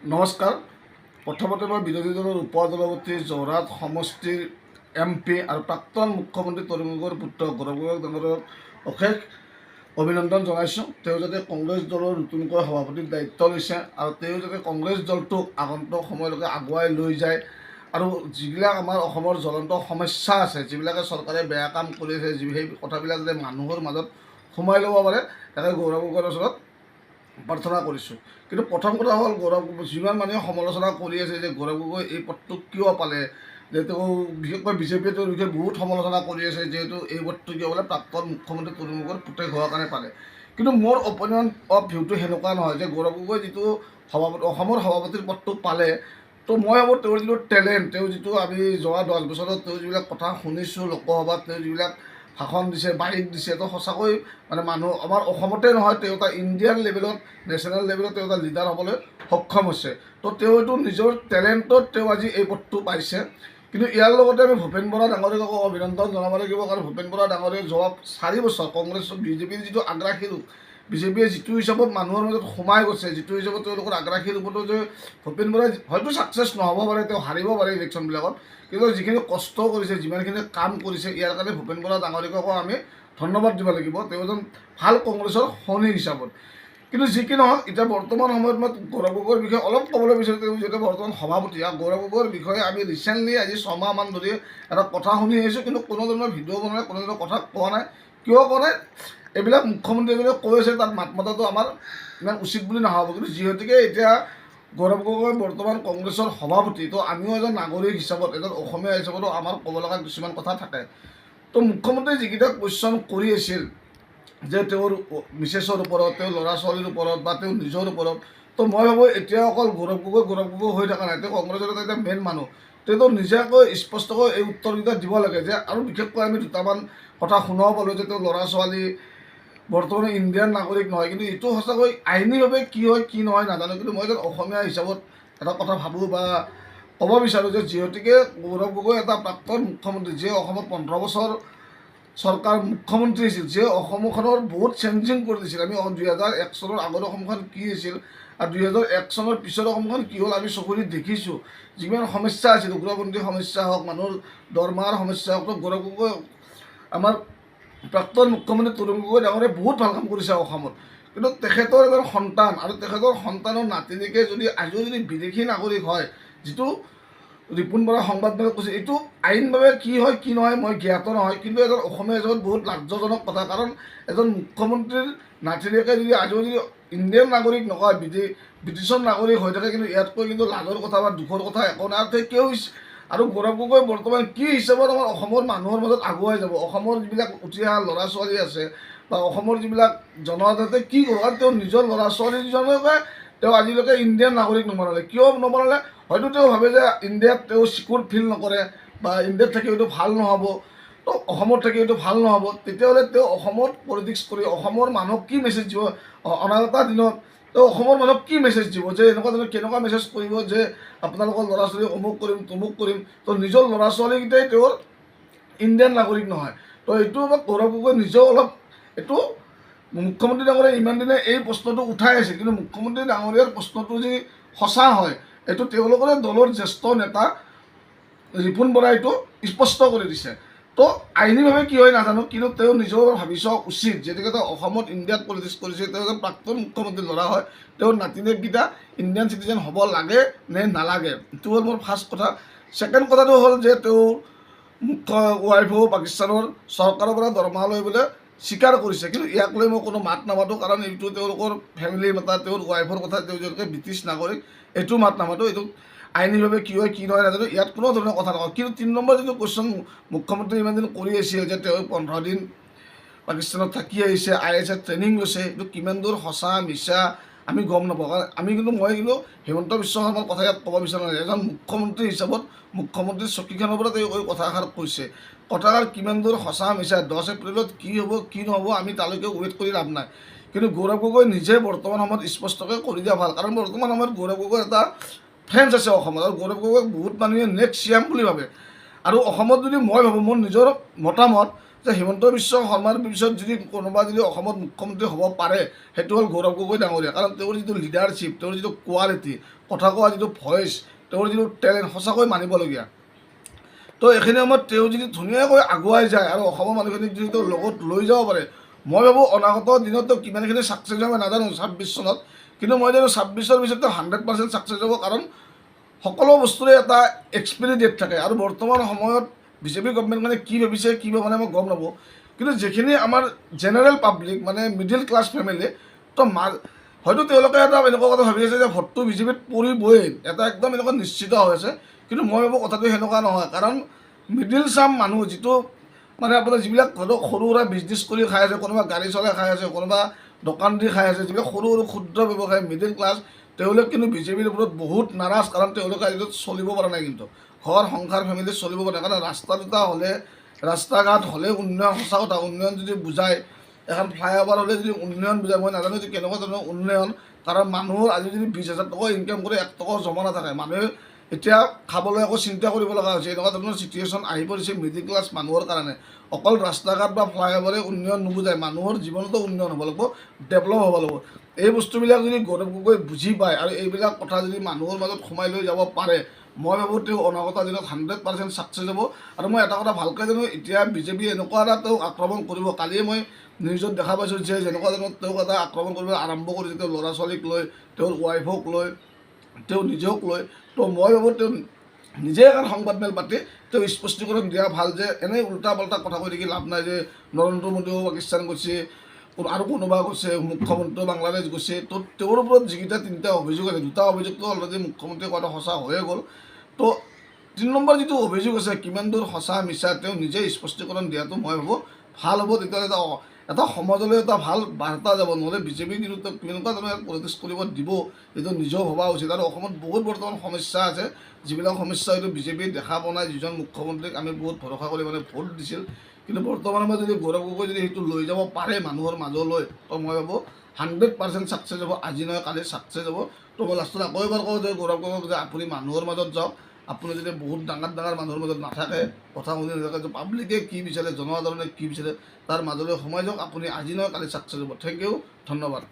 নমস্কাৰ। প্ৰথমতে মই বিৰোধী দলৰ উপ-সভাপতি যোৰহাট সমষ্টিৰ MP আৰু প্ৰাক্তন মুখ্যমন্ত্ৰী তৰুণ গগৈৰ পুত্ৰ গৌৰৱ গগৈ ডাঙৰীয়াক অশেষ অভিনন্দন জনাইছোঁ। তেওঁ যাতে কংগ্ৰেছ দলৰ নতুনকৈ সভাপতিৰ দায়িত্ব লৈছে আৰু তেওঁ যাতে কংগ্ৰেছ দলটোক আগন্তুক সময়লৈকে আগুৱাই লৈ যায় আৰু যিবিলাক আমাৰ অসমৰ জ্বলন্ত সমস্যা আছে, যিবিলাকে চৰকাৰে বেয়া কাম কৰি আছে, সেই কথাবিলাক যাতে মানুহৰ মাজত সোমাই ল'ব পাৰে, তাকে গৌৰৱ গগৈৰ ওচৰত প্ৰাৰ্থনা কৰিছোঁ। কিন্তু প্ৰথম কথা হ'ল, যিমান মানুহে সমালোচনা কৰি আছে যে গৌৰৱ গগৈ এই পদটো কিয় পালে, যে তেওঁ বিশেষকৈ বিজেপিয়ে তেওঁৰ বিষয়ে বহুত সমালোচনা কৰি আছে, যিহেতু এই পদটো কিয় পালে প্ৰাক্তন মুখ্যমন্ত্ৰী তৰুণ গগৈৰ পুতেক হোৱাৰ কাৰণে পালে। কিন্তু মোৰ অপিনিয়ন অফ ভিউটো সেনেকুৱা নহয় যে গৌৰৱ গগৈ যিটো অসমৰ সভাপতিৰ পদটো পালে, তো মই ভাবোঁ তেওঁৰ যিটো টেলেণ্ট, তেওঁ যিটো আমি যোৱা 10 বছৰত তেওঁ যিবিলাক কথা শুনিছোঁ লোকসভাত, তেওঁ যিবিলাক ভাষণ দিছে, বাইক দিছে, তো সঁচাকৈ মানে মানুহ আমাৰ অসমতে নহয়, তেওঁ এটা ইণ্ডিয়ান লেভেলত, নেশ্যনেল লেভেলত তেওঁ এটা লিডাৰ হ'বলৈ সক্ষম হৈছে। তো তেওঁ এইটো নিজৰ টেলেণ্টত তেওঁ আজি এই পদটো পাইছে। কিন্তু ইয়াৰ লগতে আমি ভূপেন বৰা ডাঙৰীয়াকো অভিনন্দন জনাব লাগিব, কাৰণ ভূপেন বৰা ডাঙৰীয়াই যোৱা 4 বছৰ কংগ্ৰেছ বিজেপিৰ যিটো আগ্ৰাসী ৰূপ, বিজেপিয়ে যিটো হিচাপত মানুহৰ মাজত সোমাই গৈছে, যিটো হিচাপত তেওঁলোকৰ আগ্ৰাসী ৰূপতো যে ভূপেন বৰাই হয়তো ছাকচেছ নহ'ব পাৰে, তেওঁ হাৰিব পাৰে ইলেকশ্যনবিলাকত, কিন্তু যিখিনি কষ্ট কৰিছে, যিমানখিনি কাম কৰিছে, ইয়াৰ কাৰণে ভূপেন বৰা ডাঙৰীয়াকো আমি ধন্যবাদ দিব লাগিব, তেওঁ এজন ভাল কংগ্ৰেছৰ সৈনিক হিচাপত। কিন্তু যি কি নহওক, এতিয়া বৰ্তমান সময়ত মই গৌৰৱ গগৈৰ বিষয়ে অলপ ক'বলৈ বিচাৰোঁ। তেওঁ যিহেতু বৰ্তমান সভাপতি, আৰু গৌৰৱ গগৈৰ বিষয়ে আমি ৰিচেণ্টলি আজি 6 মাহমান ধৰি এটা কথা শুনি আহিছোঁ, কিন্তু কোনো ধৰণৰ ভিডিঅ' বনোৱা নাই, কোনো ধৰণৰ কথা কোৱা নাই। কিয় কোৱা নাই, এইবিলাক মুখ্যমন্ত্ৰী এজনে কৈ আছে, তাত মাত মতাটো আমাৰ ইমান উচিত বুলি নাভাবোঁ। কিন্তু যিহেতুকে এতিয়া গৌৰৱ গগৈ বৰ্তমান কংগ্ৰেছৰ সভাপতি, তো আমিও এজন নাগৰিক হিচাপত, এজন অসমীয়া হিচাপতো আমাৰ ক'ব লগা কিছুমান কথা থাকে। তো মুখ্যমন্ত্ৰীয়ে যিকেইটা কুৱেশ্যন কৰি আছিল, যে তেওঁৰ মিছেছৰ ওপৰত, তেওঁৰ ল'ৰা ছোৱালীৰ ওপৰত বা তেওঁৰ নিজৰ ওপৰত, তো মই ভাবোঁ এতিয়া অকল গৌৰৱ গগৈ হৈ থকা নাই, তেওঁ কংগ্ৰেছৰ এটা মেইন মানুহ, তেওঁতো নিজাকৈ স্পষ্টকৈ এই উত্তৰকেইটা দিব লাগে। যে আৰু বিশেষকৈ আমি দুটামান কথা শুনাব পালোঁ যে তেওঁৰ ল'ৰা ছোৱালী বৰ্তমানে ইণ্ডিয়ান নাগৰিক নহয়, কিন্তু এইটো সঁচাকৈ আইনীভাৱে কি হয় কি নহয় নাজানো। কিন্তু মই এজন অসমীয়া হিচাপত এটা কথা ভাবোঁ বা ক'ব বিচাৰোঁ যে যিহেতুকে গৌৰৱ গগৈ এটা প্ৰাক্তন মুখ্যমন্ত্ৰী, যিয়ে অসমত 15 বছৰ চৰকাৰ মুখ্যমন্ত্ৰী আছিল, যে অসমখনৰ বহুত চেঞ্জিং কৰি দিছিল। আমি 2001 চনৰ আগৰ অসমখন কি আছিল আৰু 2001 চনৰ পিছৰ অসমখন কি হ'ল আমি চকুৰে দেখিছোঁ। যিমান সমস্যা আছিল, উগ্ৰপন্থী সমস্যা হওক, মানুহৰ দৰমহাৰ সমস্যা হওক, গৌৰৱ গগৈ আমাৰ প্ৰাক্তন মুখ্যমন্ত্ৰী তৰুণ গগৈ ডাঙৰীয়াই বহুত ভাল কাম কৰিছে অসমত। কিন্তু তেখেতৰ এজন সন্তান আৰু তেখেতৰ সন্তানৰ নাতিনীকে যদি আজিও যদি বিদেশী নাগৰিক হয়, যিটো ৰিপুণ বৰা সংবাদমেলত কৈছে, এইটো আইনভাৱে কি হয় কি নহয় মই জ্ঞাত নহয়, কিন্তু এজন অসমীয়া হিচাপত বহুত লাজ্জনক কথা। কাৰণ এজন মুখ্যমন্ত্ৰীৰ নাতিনীয়েকে যদি আজিও যদি ইণ্ডিয়ান নাগৰিক নকয়, ব্ৰিটিছৰ নাগৰিক হৈ থাকে, কিন্তু ইয়াতকৈ কিন্তু লাজৰ কথা বা দুখৰ কথা একো নাই। আৰু কিয় আৰু গৌৰৱ গগৈ বৰ্তমান কি হিচাপত আমাৰ অসমৰ মানুহৰ মাজত আগুৱাই যাব, অসমৰ যিবিলাক উঠি অহা ল'ৰা ছোৱালী আছে বা অসমৰ যিবিলাক জনসাধাৰণে কি কৰিব, আৰু তেওঁৰ নিজৰ ল'ৰা ছোৱালীজনকে তেওঁ আজিলৈকে ইণ্ডিয়ান নাগৰিক নবনালে। কিয় নবনালে? হয়তো তেওঁ ভাবে যে ইণ্ডিয়াত তেওঁ চিকিউৰ ফিল নকৰে বা ইণ্ডিয়াত থাকি হয়তো ভাল নহ'ব, তো অসমত থাকি হয়তো ভাল নহ'ব। তেতিয়াহ'লে তেওঁ অসমত পলিটিক্স কৰি অসমৰ মানুহক কি মেছেজ দিব, অনাগত দিনত তেওঁ অসমৰ মানুহক কি মেছেজ দিব, যে এনেকুৱা ধৰণৰ কেনেকুৱা মেছেজ কৰিব যে আপোনালোকৰ ল'ৰা ছোৱালী অমুক কৰিম তমুক কৰিম, তো নিজৰ ল'ৰা ছোৱালীকেইটাই তেওঁৰ ইণ্ডিয়ান নাগৰিক নহয়। তো এইটো আমাক গৌৰৱ গগৈ নিজেও অলপ এইটো মুখ্যমন্ত্ৰী ডাঙৰীয়াই ইমান দিনে এই প্ৰশ্নটো উঠাই আছে, কিন্তু মুখ্যমন্ত্ৰী ডাঙৰীয়াৰ প্ৰশ্নটো যি সঁচা হয়, এইটো তেওঁলোকৰে দলৰ জ্যেষ্ঠ নেতা ৰিপুণ বৰাই এইটো স্পষ্ট কৰি দিছে। তো আইনীভাৱে কি হয় নাজানো, কিন্তু তেওঁ নিজেও ভাবি চোৱা উচিত, যিহেতুকে তেওঁ অসমত ইণ্ডিয়াত পলিটিক্স কৰিছে, তেওঁ এজন প্ৰাক্তন মুখ্যমন্ত্ৰীৰ ল'ৰা হয়, তেওঁৰ নাতিনীয়েককেইটা ইণ্ডিয়ান চিটিজেন হ'ব লাগে নে নালাগে, এইটো হ'ল মোৰ ফাৰ্ষ্ট কথা। ছেকেণ্ড কথাটো হ'ল যে তেওঁৰ মুখ্য ৱাইফেও পাকিস্তানৰ চৰকাৰৰ পৰা দৰমহা লৈ বোলে স্বীকাৰ কৰিছে, কিন্তু ইয়াক লৈ মই কোনো মাত নামাতোঁ, কাৰণ এইটো তেওঁলোকৰ ফেমিলিৰ মাতা, তেওঁৰ ৱাইফৰ কথা, তেওঁ যিহেতুকে ব্ৰিটিছ নাগৰিক, এইটো মাত নামাতোঁ। এইটো আইনীভাৱে কি হয় কি নহয় নাজানো, ইয়াত কোনো ধৰণৰ কথা নকওঁ। কিন্তু 3 নম্বৰ যিটো কুৱেশ্যন মুখ্যমন্ত্ৰী ইমান দিন কৰি আছিল, যে তেওঁ 15 দিন পাকিস্তানত থাকি আহিছে, ISS ট্ৰেইনিং লৈছে, এইটো কিমান দূৰ সঁচা মিছা আমি গম নাপাওঁ। কাৰণ মই কিন্তু হিমন্ত বিশ্ব শৰ্মাৰ কথা ইয়াত ক'ব বিচাৰা নাই। এজন মুখ্যমন্ত্ৰী হিচাপত মুখ্যমন্ত্ৰীৰ চকীখনৰ পৰা তেওঁ এই কথাষাৰ কৈছে, কথাষাৰ কিমান দূৰ সঁচা মিছা, 10 এপ্ৰিলত কি হ'ব কি নহ'ব আমি তালৈকে ৱেইট কৰি লাভ নাই। কিন্তু গৌৰৱ গগৈ নিজে বৰ্তমান সময়ত স্পষ্টকৈ কৰি দিয়া ভাল, কাৰণ বৰ্তমান সময়ত গৌৰৱ গগৈৰ এটা ফ্ৰেণ্ডছ আছে অসমত, আৰু গৌৰৱ গগৈক বহুত মানুহে নেক্সট CM বুলি ভাবে। আৰু অসমত যদি মই ভাবোঁ, মোৰ নিজৰ মতামত, যে হিমন্ত বিশ্ব শৰ্মাৰ পিছত যদি কোনোবা যদি অসমত মুখ্যমন্ত্ৰী হ'ব পাৰে সেইটো হ'ল গৌৰৱ গগৈ ডাঙৰীয়া। কাৰণ তেওঁৰ যিটো লিডাৰশ্বিপ, তেওঁৰ যিটো কোৱালিটি, কথা কোৱা যিটো ভইচ, তেওঁৰ যিটো টেলেণ্ট সঁচাকৈ মানিবলগীয়া। তো এইখিনি সময়ত তেওঁ যদি ধুনীয়াকৈ আগুৱাই যায় আৰু অসমৰ মানুহখিনিক যদি তেওঁ লগত লৈ যাব পাৰে, মই ভাবোঁ অনাগত দিনত তেওঁ কিমানখিনি ছাকচেছ হয় মই নাজানো 26 চনত, কিন্তু মই জানো 26ৰ পিছত তেওঁ 100% ছাকচেছ হ'ব। কাৰণ সকলো বস্তুৰে এটা এক্সপাইৰী ডেট থাকে আৰু বৰ্তমান সময়ত বিজেপি গভৰ্ণমেণ্টখনে কি ভাবিছে কি ভাবা নাই মই গম নাপাওঁ, কিন্তু যিখিনি আমাৰ জেনেৰেল পাব্লিক মানে মিডিল ক্লাছ ফেমিলি, তো হয়তো তেওঁলোকে এটা এনেকুৱা কথা ভাবি আছে যে ভোটটো বিজেপিত পৰিবই, এটা একদম এনেকুৱা নিশ্চিত হৈ আছে। কিন্তু মই ভাবোঁ কথাটো সেনেকুৱা নহয়। কাৰণ মিডিল চাম মানুহ যিটো মানে আপোনাৰ যিবিলাক ধৰক সৰু সুৰা বিজনেছ কৰি খাই আছে, কোনোবা গাড়ী চলাই খাই আছে, কোনোবা দোকান দি খাই আছে, যিবিলাক সৰু সৰু ক্ষুদ্ৰ ব্যৱসায় মিডিল ক্লাছ, তেওঁলোক কিন্তু বিজেপিৰ ওপৰত বহুত নাৰাজ। কাৰণ তেওঁলোকে আজিলৈ চলিব পৰা নাই, কিন্তু ঘৰ সংসাৰ ফেমিলি চলিব পৰা নাই। কাৰণ ৰাস্তা দুটা হ'লে, ৰাস্তা ঘাট হ'লে উন্নয়ন, সঁচা কথা উন্নয়ন যদি বুজায়, এখন ফ্লাইঅভাৰ হ'লে যদি উন্নয়ন বুজায়, মই নাজানো যে কেনেকুৱা ধৰণৰ উন্নয়ন। কাৰণ মানুহৰ আজি যদি 20,000 টকা ইনকাম কৰি 1 টকাও জমা নাথাকে, মানুহে এতিয়া খাবলৈ আকৌ চিন্তা কৰিব লগা হৈছে। এনেকুৱা ধৰণৰ চিটুৱেশ্যন আহি পৰিছে মিডিল ক্লাছ মানুহৰ কাৰণে। অকল ৰাস্তা ঘাট বা ফ্লাইঅভাৰে উন্নয়ন নুবুজায়, মানুহৰ জীৱনতো উন্নয়ন হ'ব লাগিব, ডেভেলপ হ'ব লাগিব। এই বস্তুবিলাক যদি গৌৰৱ গগৈ বুজি পায় আৰু এইবিলাক কথা যদি মানুহৰ মাজত সোমাই লৈ যাব পাৰে, মই ভাবোঁ তেওঁ অনাগত দিনত 100% ছাকচেছ হ'ব। আৰু মই এটা কথা ভালকৈ জানো, এতিয়া বিজেপি এনেকুৱা এটা তেওঁক আক্ৰমণ কৰিব। কালিয়ে মই নিউজত দেখা পাইছোঁ যে যেনেকুৱা ধৰণৰ তেওঁক এটা আক্ৰমণ কৰিব আৰম্ভ কৰিছে, তেওঁৰ ল'ৰা ছোৱালীক লৈ, তেওঁৰ ৱাইফক লৈ, তেওঁ নিজক লৈ। তো মই ভাবোঁ তেওঁ নিজে এখন সংবাদমেল পাতি তেওঁ স্পষ্টীকৰণ দিয়া ভাল যে এনেই উল্টা পাল্টা কথা কৈ থাকি লাভ নাই, যে নৰেন্দ্ৰ মোদীও পাকিস্তান গৈছে আৰু কোনোবা গৈছে, মুখ্যমন্ত্ৰী বাংলাদেশ গৈছে। তো তেওঁৰ ওপৰত যিকেইটা 3টা অভিযোগ আছে, 2টা অভিযোগটো অলৰেডি মুখ্যমন্ত্ৰীয়ে কোৱাটো সঁচা হৈয়ে গ'ল। তো 3 নম্বৰ যিটো অভিযোগ আছে কিমান দূৰ সঁচা মিছা তেওঁ নিজে স্পষ্টীকৰণ দিয়াটো মই ভাবোঁ ভাল হ'ব। তেতিয়াহ'লে এটা সমাজলৈ এটা ভাল বাৰ্তা যাব। নহ'লে বিজেপি কিন্তু কেনেকুৱা ধৰণৰ পলিটিক্স কৰিব দিব এইটো নিজেও ভবা উচিত। আৰু অসমত বহুত বৰ্তমান সমস্যা আছে, যিবিলাক সমস্যা হয়তো বিজেপিয়ে দেখা পোৱা নাই। যিজন মুখ্যমন্ত্ৰীক আমি বহুত ভৰসা কৰি মানে ভোট দিছিল, কিন্তু বৰ্তমান সময়ত যদি গৌৰৱ গগৈ যদি সেইটো লৈ যাব পাৰে মানুহৰ মাজলৈ, তো মই ভাবোঁ 100% ছাকচেছ হ'ব। আজি নহয় কালি ছাকচেছ হ'ব। তো মই লাষ্টত আকৌ এবাৰ কওঁ যে গৌৰৱ গগৈক যে আপুনি মানুহৰ মাজত যাওক। আপুনি যদি বহুত ডাঙৰ ডাঙৰ মানুহৰ মাজত নাথাকে, কথা শুনি নাথাকে, যে পাব্লিকে কি বিচাৰে, জনসাধাৰণে কি বিচাৰে, তাৰ মাজলৈ সোমাই যাওক। আপুনি আজি নহয় কালি ছাকচেছ হ'ব। থেংক ইউ, ধন্যবাদ।